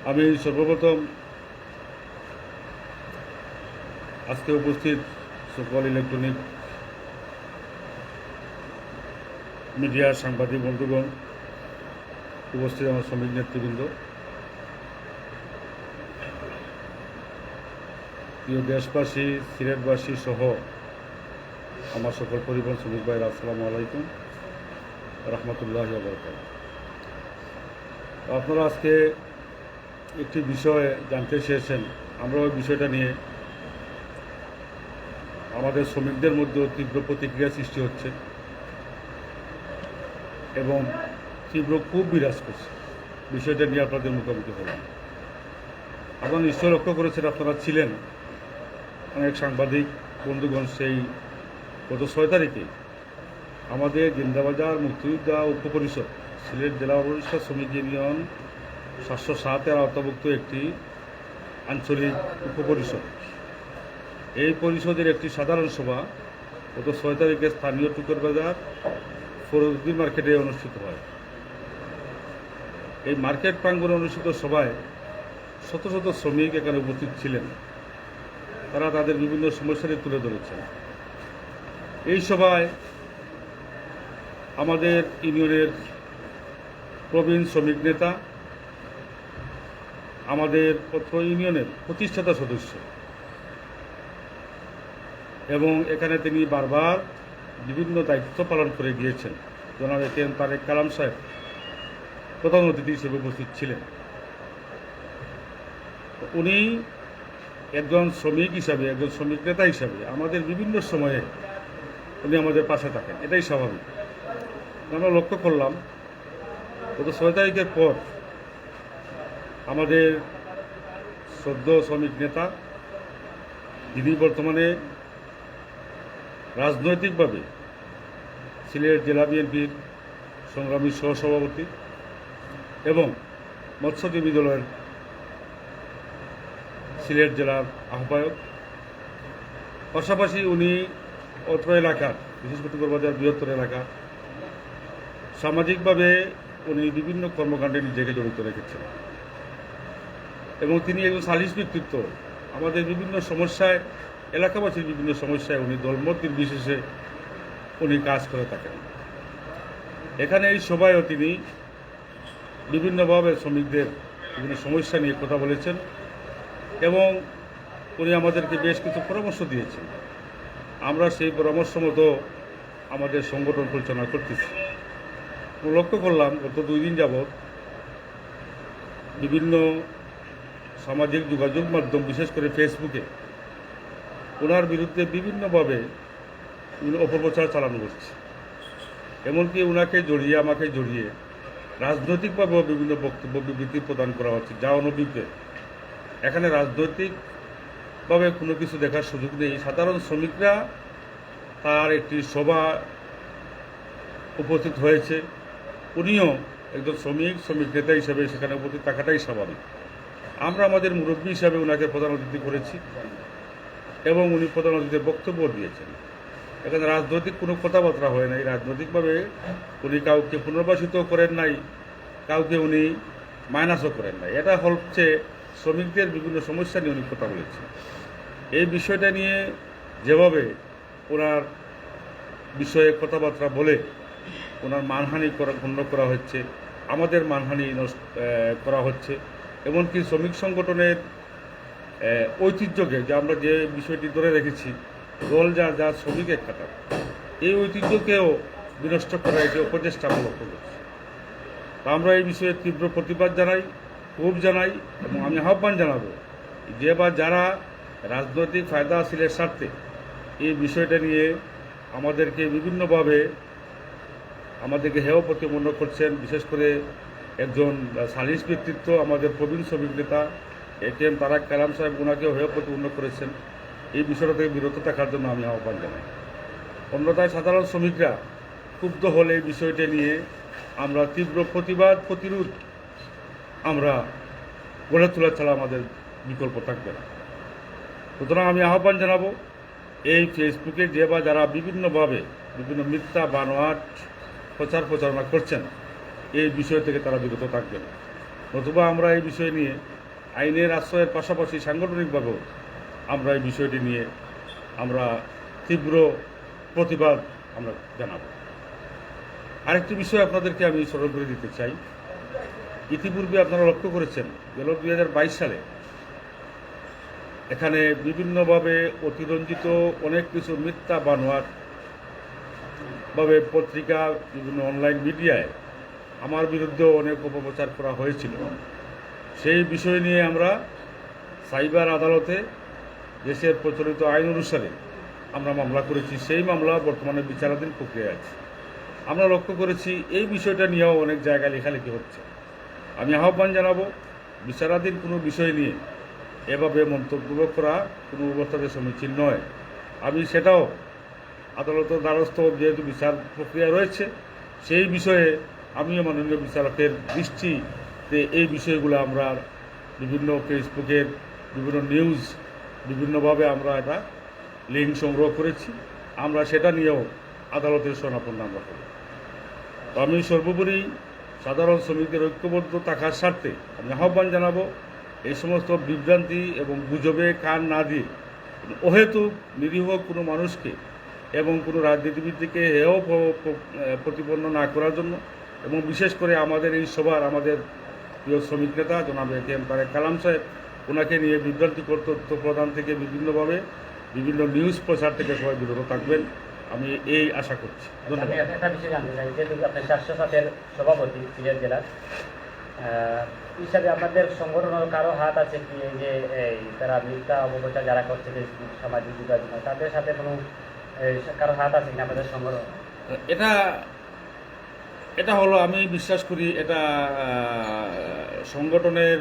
আমি সর্বপ্রথম আজকে উপস্থিত সকল ইলেকট্রনিক মিডিয়ার সাংবাদিক বন্ধুগণ, উপস্থিত আমার শ্রমিক নেতৃবৃন্দ, প্রিয় দেশবাসী, সিলেটবাসী সহ আমার সকল পরিবহন শ্রমিক ভাইরা, আসসালামু আলাইকুম রহমতুল্লাহি ওয়া বারাকাতুহু। আপনারা আজকে একটি বিষয় জানতে চেয়েছেন। আমরা ওই বিষয়টা নিয়ে আমাদের শ্রমিকদের মধ্যে তীব্র প্রতিক্রিয়া সৃষ্টি হচ্ছে এবং তীব্র ক্ষোভ বিরাজ করছে। বিষয়টা নিয়ে আপনাদের মুখোমুখি হলাম। আপনারা নিশ্চয় লক্ষ্য করেছেন, আপনারা ছিলেন অনেক সাংবাদিক বন্ধুগণ। সেই গত 6 তারিখে আমাদের জিন্দাবাজার মুক্তিযোদ্ধা ঐক্য পরিষদ সিলেট জেলা পরিষদ শ্রমিক ইউনিয়ন 707-এর আওতাভুক্ত একটি আঞ্চলিক উপপরিষদ, এই পরিষদের একটি সাধারণ সভা গত 6 তারিখে স্থানীয় টুকরবাজার ফরুদ্দিন মার্কেটে অনুষ্ঠিত হয়। এই মার্কেট প্রাঙ্গণে অনুষ্ঠিত সভায় শত শত শ্রমিক এখানে উপস্থিত ছিলেন। তারা তাদের বিভিন্ন সমস্যাটি তুলে ধরেছেন। এই সভায় আমাদের ইউনিয়নের প্রবীণ শ্রমিক নেতা, আমাদের অত্র ইউনিয়নের প্রতিষ্ঠাতা সদস্য এবং এখানে তিনি বারবার বিভিন্ন দায়িত্ব পালন করে গিয়েছেন, জনাব এ.কে.এম. তারেক কালাম সাহেব প্রধান অতিথি হিসেবে উপস্থিত ছিলেন। উনি একজন শ্রমিক হিসাবে, একজন শ্রমিক নেতা হিসাবে আমাদের বিভিন্ন সময়ে উনি আমাদের পাশে থাকেন, এটাই স্বাভাবিক। আমরা লক্ষ্য করলাম গত 6 তারিখের পর আমাদের সদ্য শ্রমিক নেতা, যিনি বর্তমানে রাজনৈতিকভাবে সিলেট জেলা বিএনপির সংগ্রামী সহসভাপতি এবং মৎস্যজীবী দলের সিলেট জেলার আহ্বায়ক, পাশাপাশি উনি অত্র এলাকার, বিশেষ করে টুকরবাজার বৃহত্তর এলাকা, সামাজিকভাবে উনি বিভিন্ন কর্মকাণ্ডে নিজেকে জড়িত রেখেছেন এবং তিনি একজন সালিস ব্যক্তিত্ব। আমাদের বিভিন্ন সমস্যায়, এলাকাবাসীর বিভিন্ন সমস্যায় উনি দলমত নির্বিশেষে উনি কাজ করে থাকেন। এখানে এই সভায়ও তিনি বিভিন্নভাবে শ্রমিকদের বিভিন্ন সমস্যা নিয়ে কথা বলেছেন এবং উনি আমাদেরকে বেশ কিছু পরামর্শ দিয়েছেন। আমরা সেই পরামর্শ মতো আমাদের সংগঠন পরিচালনা করতেছি। লক্ষ্য করলাম গত 2 দিন যাবৎ বিভিন্ন সামাজিক যোগাযোগ মাধ্যম, বিশেষ করে ফেসবুকে ওনার বিরুদ্ধে বিভিন্নভাবে অপপ্রচার চালানো হচ্ছে। এমনকি ওনাকে জড়িয়ে, আমাকে জড়িয়ে রাজনৈতিকভাবেও বিভিন্ন বক্তব্য বিবৃতি প্রদান করা হচ্ছে, যা অনভিপ্রে। এখানে রাজনৈতিকভাবে কোনো কিছু দেখার সুযোগ নেই। সাধারণ শ্রমিকরা তার একটি সভা উপস্থিত হয়েছে, উনিও একজন শ্রমিক নেতা হিসাবে সেখানে উপস্থিত থাকাটাই স্বাভাবিক। আমরা আমাদের মুরব্বী হিসাবে ওনাকে প্রধান অতিথি করেছি এবং উনি প্রধান অতিথির বক্তব্য দিয়েছেন। এখানে রাজনৈতিক কোনো কথাবার্তা হয় নাই। রাজনৈতিকভাবে উনি কাউকে পুনর্বাসিত করেন নাই, কাউকে উনি মাইনাসও করেন নাই। এটা হচ্ছে শ্রমিকদের বিভিন্ন সমস্যা নিয়ে উনি কথা বলেছেন। এই বিষয়টা নিয়ে যেভাবে ওনার বিষয়ে কথাবার্তা বলে ওনার মানহানি গণ্য করা হচ্ছে, আমাদের মানহানি করা হচ্ছে, এমনকি শ্রমিক সংগঠনের ঐতিহ্যকে, যে আমরা যে বিষয়টি ধরে রেখেছি, দল যা শ্রমিক এক কাটা, এই ঐতিহ্যকেও বিনষ্ট করা, এটি অপচেষ্টা আমরা লক্ষ্য করছি। আমরা এই বিষয়ে তীব্র প্রতিবাদ জানাই, ক্ষোভ জানাই এবং আমি আহ্বান জানাবো যে বা যারা রাজনৈতিক ফায়দা হাসিলের স্বার্থে এই বিষয়টা নিয়ে আমাদেরকে বিভিন্নভাবে আমাদেরকে হেয় প্রতিপন্ন করছেন, বিশেষ করে একজন সালিস ব্যক্তিত্ব, আমাদের প্রবীণ শ্রমিক নেতা এ.কে.এম. তারেক কালাম সাহেব, ওনাকেও হেয় প্রতিপন্ন করেছেন। এই বিষয়টা থেকে বিরত থাকার জন্য আমি আহ্বান জানাই। অন্যথায় সাধারণ শ্রমিকরা ক্ষুব্ধ হলে এই বিষয়টি নিয়ে আমরা তীব্র প্রতিবাদ, প্রতিরোধ আমরা গড়ে তোলা ছাড়া আমাদের বিকল্প থাকবে না। সুতরাং আমি আহ্বান জানাবো, এই ফেসবুকে যে বা যারা বিভিন্নভাবে বিভিন্ন মিথ্যা বানোয়াট প্রচারণা করছেন, এই বিষয় থেকে তারা বিরত থাকবেন। নতুবা আমরা এই বিষয় নিয়ে আইনের আশ্রয়ের পাশাপাশি সাংগঠনিকভাবেও আমরা এই বিষয়টি নিয়ে আমরা তীব্র প্রতিবাদ আমরা জানাব। আরেকটি বিষয় আপনাদেরকে আমি স্মরণ করে দিতে চাই, ইতিপূর্বে আপনারা লক্ষ্য করেছেন গেল 2022 সালে এখানে বিভিন্নভাবে অতিরঞ্জিত অনেক কিছু মিথ্যা বানোয়াট ভাবে পত্রিকা, বিভিন্ন অনলাইন মিডিয়ায় আমার বিরুদ্ধেও অনেক অপপ্রচার করা হয়েছিল। সেই বিষয় নিয়ে আমরা সাইবার আদালতে দেশের প্রচলিত আইন অনুসারে আমরা মামলা করেছি। সেই মামলা বর্তমানে বিচারাধীন প্রক্রিয়া আছে। আমরা লক্ষ্য করেছি এই বিষয়টা নিয়েও অনেক জায়গায় লেখালেখি হচ্ছে। আমি আহ্বান জানাবো, বিচারাধীন কোনো বিষয় নিয়ে এভাবে মন্তব্য করা কোনো অবস্থাতে সমীচীন নয়। আমি সেটাও আদালতের দ্বারস্থ, যেহেতু বিচার প্রক্রিয়া রয়েছে, সেই বিষয়ে আমিও মাননীয় বিচারকের দৃষ্টিতে এই বিষয়গুলো আমরা বিভিন্ন ফেসবুকের বিভিন্ন নিউজ বিভিন্নভাবে আমরা এটা লিঙ্ক সংগ্রহ করেছি। আমরা সেটা নিয়েও আদালতের শরণাপন্ন আমরা করি। তো আমি সর্বোপরি সাধারণ শ্রমিকদের ঐক্যবদ্ধ থাকার স্বার্থে আমি আহ্বান জানাবো, এই সমস্ত বিভ্রান্তি এবং গুজবে কান না দিয়ে অহেতুক নিরীহ কোনো মানুষকে এবং কোনো রাজনীতিবিদকে হেয় প্রতিপন্ন না করার জন্য, এবং বিশেষ করে আমাদের এই সভার আমাদের প্রিয় শ্রমিক নেতা জনাব এটিএম তারেক কালাম সাহেব, ওনাকে নিয়ে বিভ্রান্তিকর তথ্য প্রদান থেকে বিভিন্নভাবে বিভিন্ন নিউজ প্রচার থেকে সবাই বিরত থাকবেন, আমি এই আশা করছি। ধন্যবাদ। একটা বিষয় জানতে চাই, যেহেতু আপনি স্বাস্থ্য খাতের সভাপতি সিলেট জেলার হিসাবে, আপনাদের সংগঠনের কারো হাত আছে কি এই যে তারা মিথ্যা অপপ্রচার যারা করছে সামাজিক যোগাযোগ, তাদের সাথে কোনো কারো হাত আছে কিনা আপনাদের সংগঠন? এটা হলো, আমি বিশ্বাস করি এটা সংগঠনের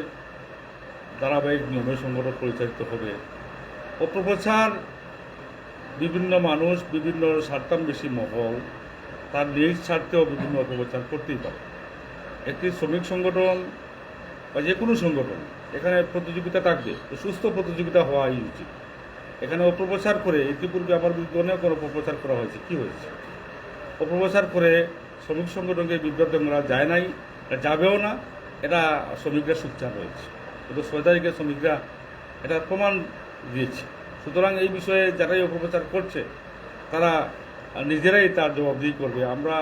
ধারাবাহিক নিয়মে সংগঠন পরিচালিত হবে। অপপ্রচার বিভিন্ন মানুষ, বিভিন্ন স্বার্থান্বেষী মহল তার নিজ স্বার্থেও বিভিন্ন অপপ্রচার করতেই পারে। একটি শ্রমিক সংগঠন বা যে কোনো সংগঠন, এখানে প্রতিযোগিতা থাকবে, সুস্থ প্রতিযোগিতা হওয়াই উচিত। এখানে অপপ্রচার করে, ইতিপূর্বে আমার বিরুদ্ধে অনেক অপপ্রচার করা হয়েছে। কি হয়েছে? অপপ্রচার করে শ্রমিক সংগঠনকে বিভ্রান্ত করা যায় নাই, যাবেও না। এটা শ্রমিকরা সুচ্চার রয়েছে, কিন্তু 6 তারিখে শ্রমিকরা এটা প্রমাণ দিয়েছে। সুতরাং এই বিষয়ে যারাই অপপ্রচার করছে তারা নিজেরাই তার জবাবদিহি করবে। আমরা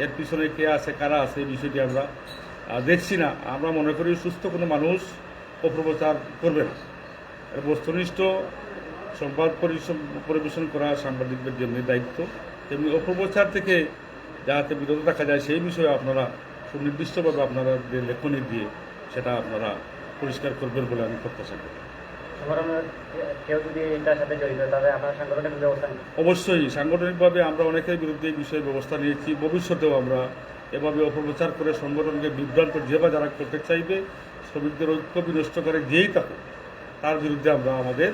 এর পিছনে কে আছে, কারা আছে, এই বিষয়টি আমরা দেখছি না। আমরা মনে করি সুস্থ কোনো মানুষ অপপ্রচার করবে না। বস্তুনিষ্ঠ সংবাদ পরিবেশন করা সাংবাদিকদের জন্য দায়িত্ব, তেমনি অপপ্রচার থেকে যাতে বিরত রাখা যায় সেই বিষয়ে আপনারা সুনির্দিষ্টভাবে আপনারা লেখনী দিয়ে সেটা আপনারা পরিষ্কার করবেন বলে আমি প্রত্যাশা করি। কেউ যদি এটার সাথে জড়িত, তবে আপনার সাংগঠনিক ব্যবস্থা? অবশ্যই সাংগঠনিকভাবে আমরা অনেকের বিরুদ্ধে এই বিষয়ে ব্যবস্থা নিয়েছি। ভবিষ্যতেও আমরা এভাবে অপপ্রচার করে সংগঠনকে বিভ্রান্ত যে বা যারা করতে চাইবে, শ্রমিকদের ঐক্য বিনষ্ট করে যেই থাকুক, তার বিরুদ্ধে আমরা আমাদের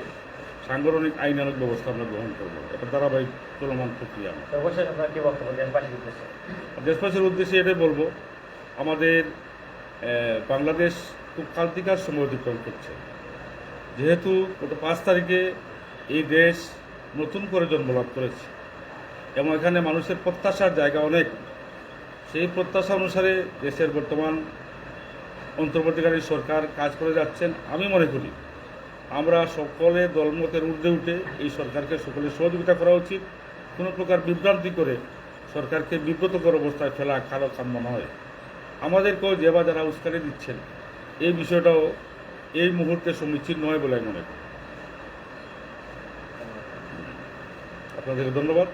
সাংগঠনিক আইনানুগ ব্যবস্থা আমরা গ্রহণ করব। এটা ধারাবাহিক চলমান প্রক্রিয়া। অবশ্যই আপনার কি বক্তব্য দেশবাসীর উদ্দেশ্যে? দেশবাসীর উদ্দেশ্যে এটাই বলবো, আমাদের বাংলাদেশ খুব ক্রান্তিকার সময় অতিক্রম করছে। যেহেতু গত 5 তারিখে এই দেশ নতুন করে জন্মলাভ করেছে এবং এখানে মানুষের প্রত্যাশার জায়গা অনেক। সেই প্রত্যাশা অনুসারে দেশের বর্তমান অন্তর্বর্তীকালীন সরকার কাজ করে যাচ্ছেন। আমি মনে করি আমরা সকলে দলমতের ঊর্ধ্বে উঠে এই সরকারকে সকলের সহযোগিতা করা উচিত। কোনো প্রকার বিভ্রান্তি করে সরকারকে বিব্রতকর অবস্থায় ফেলা কারো কাম্য নয়। আমাদেরকেও যে বা যারা উস্কানি দিচ্ছেন, এই বিষয়টাও এই মুহূর্তে সমীচীন নয় বলে আমি মনে করি। আপনাদেরকে ধন্যবাদ।